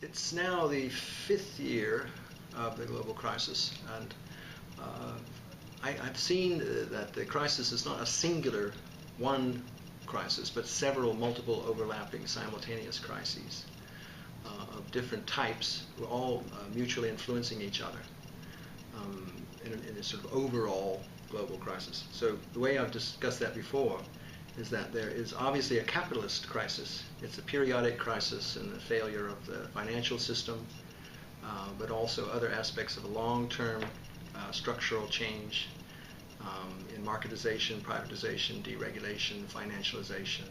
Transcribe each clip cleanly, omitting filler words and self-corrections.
It's now the 5th year of the global crisis, and I've seen that the crisis is not a singular one crisis, but several multiple overlapping simultaneous crises of different types, who are all mutually influencing each other in a sort of overall global crisis. So the way I've discussed that before is that there is obviously a capitalist crisis. It's a periodic crisis in the failure of the financial system, but also other aspects of a long-term structural change in marketization, privatization, deregulation, financialization,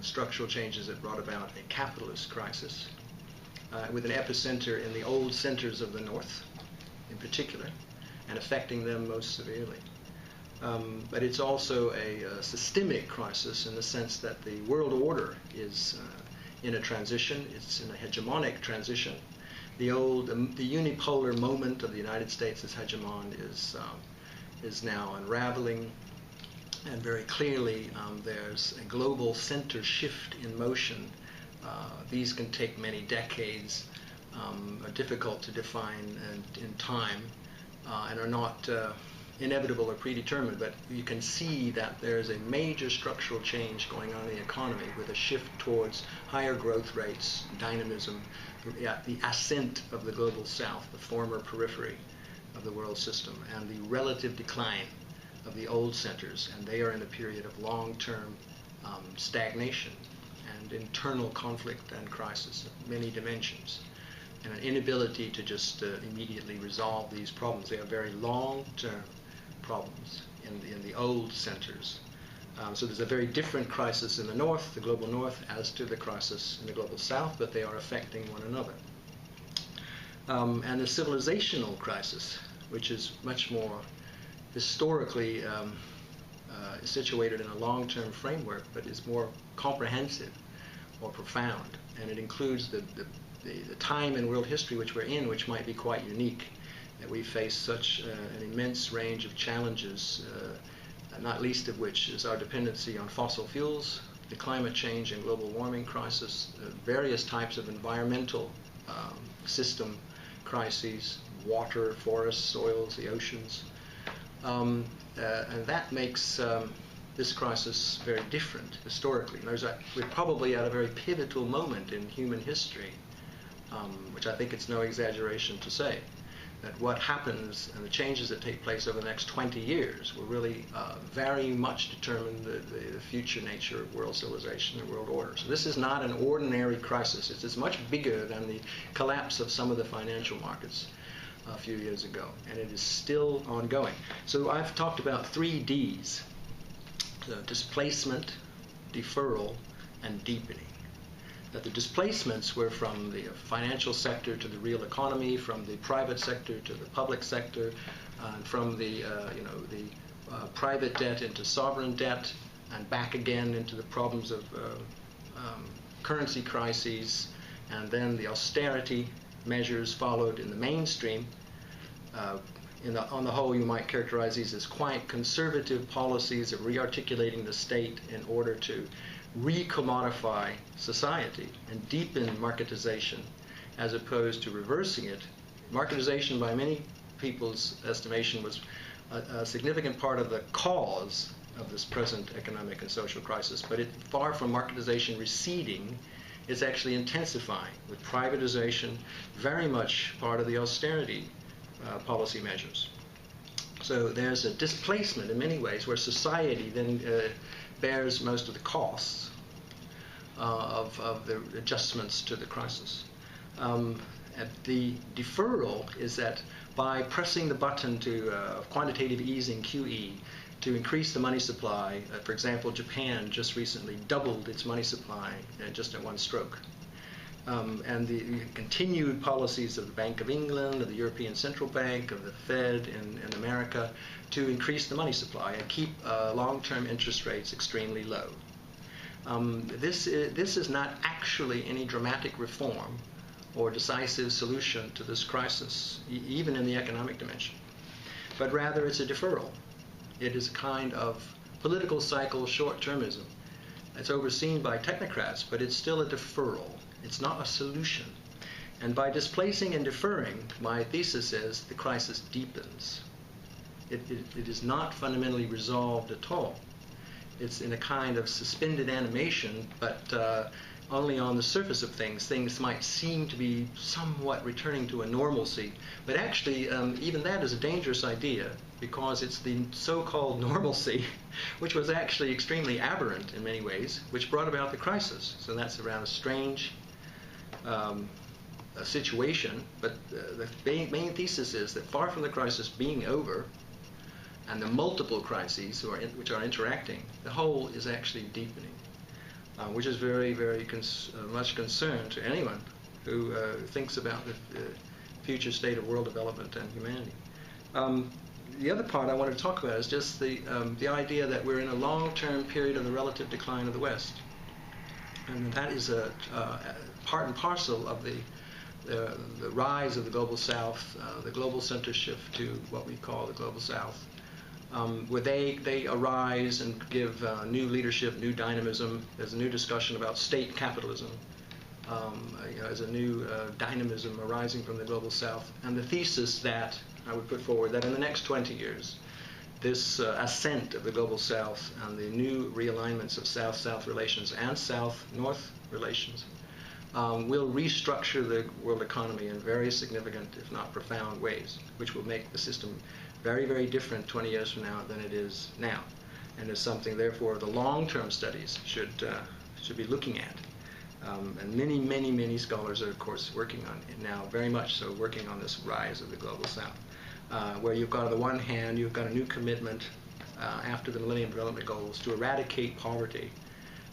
structural changes that brought about a capitalist crisis with an epicenter in the old centers of the North in particular, and affecting them most severely. But it's also a systemic crisis in the sense that the world order is in a transition. It's in a hegemonic transition. The unipolar moment of the United States as hegemon is now unraveling, and very clearly there's a global center shift in motion. These can take many decades, are difficult to define in time, and are not inevitable or predetermined, but you can see that there's a major structural change going on in the economy with a shift towards higher growth rates, dynamism, the ascent of the global south, the former periphery of the world system, and the relative decline of the old centers, and they are in a period of long-term stagnation and internal conflict and crisis of many dimensions, and an inability to just immediately resolve these problems. They are very long-term problems in the old centers. So there's a very different crisis in the North, the global North, as to the crisis in the global South, but they are affecting one another. And the civilizational crisis, which is much more historically situated in a long-term framework, but is more comprehensive or profound, and it includes the time in world history which we're in, which might be quite unique, that we face such an immense range of challenges, not least of which is our dependency on fossil fuels, the climate change and global warming crisis, various types of environmental system crises, water, forests, soils, the oceans, and that makes this crisis very different historically. We're probably at a very pivotal moment in human history, which I think it's no exaggeration to say that what happens and the changes that take place over the next 20 years will really very much determine the future nature of world civilization and world order. So this is not an ordinary crisis. It's much bigger than the collapse of some of the financial markets a few years ago, and it is still ongoing. So I've talked about 3 Ds: displacement, deferral, and deepening. That the displacements were from the financial sector to the real economy, from the private sector to the public sector, from the private debt into sovereign debt, and back again into the problems of currency crises, and then the austerity measures followed in the mainstream. On the whole, you might characterize these as quite conservative policies of rearticulating the state in order to recommodify society and deepen marketization as opposed to reversing it. Marketization, by many people's estimation, was a significant part of the cause of this present economic and social crisis, but far from marketization receding, it's actually intensifying, with privatization very much part of the austerity policy measures. So there's a displacement in many ways where society then bears most of the costs of the adjustments to the crisis. The deferral is that by pressing the button to quantitative easing, QE, to increase the money supply, for example, Japan just recently doubled its money supply just at one stroke. And the continued policies of the Bank of England, of the European Central Bank, of the Fed in America to increase the money supply and keep long-term interest rates extremely low. This is not actually any dramatic reform or decisive solution to this crisis, even in the economic dimension, but rather it's a deferral. It is a kind of political cycle short-termism. It's overseen by technocrats, but it's still a deferral. It's not a solution. And by displacing and deferring, my thesis is the crisis deepens. It is not fundamentally resolved at all. It's in a kind of suspended animation, but only on the surface of things. Things might seem to be somewhat returning to a normalcy, but actually even that is a dangerous idea, because it's the so-called normalcy, which was actually extremely aberrant in many ways, which brought about the crisis. So that's around a strange situation, but the main thesis is that far from the crisis being over, and the multiple crises which are interacting, the whole is actually deepening, which is very, very much concern to anyone who thinks about the future state of world development and humanity. The other part I want to talk about is just the idea that we're in a long-term period of the relative decline of the West, and that is a part and parcel of the rise of the global South, the global center shift to what we call the global South, where they arise and give new leadership, new dynamism. There's a new discussion about state capitalism. As a new dynamism arising from the global South, and the thesis that I would put forward that in the next 20 years, this ascent of the global South and the new realignments of South-South relations and South-North relations will restructure the world economy in very significant, if not profound, ways, which will make the system very, very different 20 years from now than it is now, and is something, therefore, the long-term studies should be looking at. And many, many, many scholars are, of course, working on it now, very much so, working on this rise of the global South, where you've got, on the one hand, you've got a new commitment after the Millennium Development Goals to eradicate poverty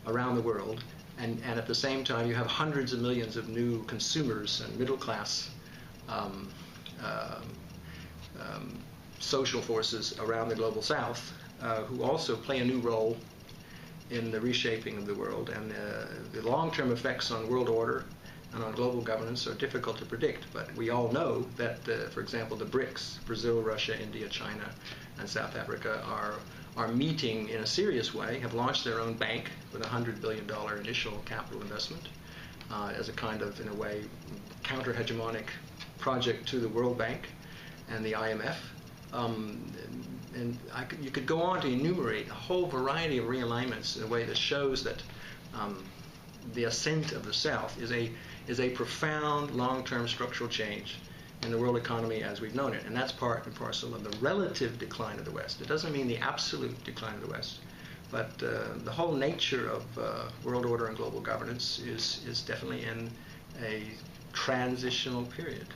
around the world, and at the same time, you have hundreds of millions of new consumers and middle-class social forces around the global South who also play a new role in the reshaping of the world, and the long-term effects on world order and on global governance are difficult to predict. But we all know that, for example, the BRICS, Brazil, Russia, India, China, and South Africa, are meeting in a serious way, have launched their own bank with a $100 billion initial capital investment as a kind of, in a way, counter-hegemonic project to the World Bank and the IMF. And you could go on to enumerate a whole variety of realignments in a way that shows that the ascent of the South is a profound, long-term structural change in the world economy as we've known it. And that's part and parcel of the relative decline of the West. It doesn't mean the absolute decline of the West, but the whole nature of world order and global governance is definitely in a transitional period.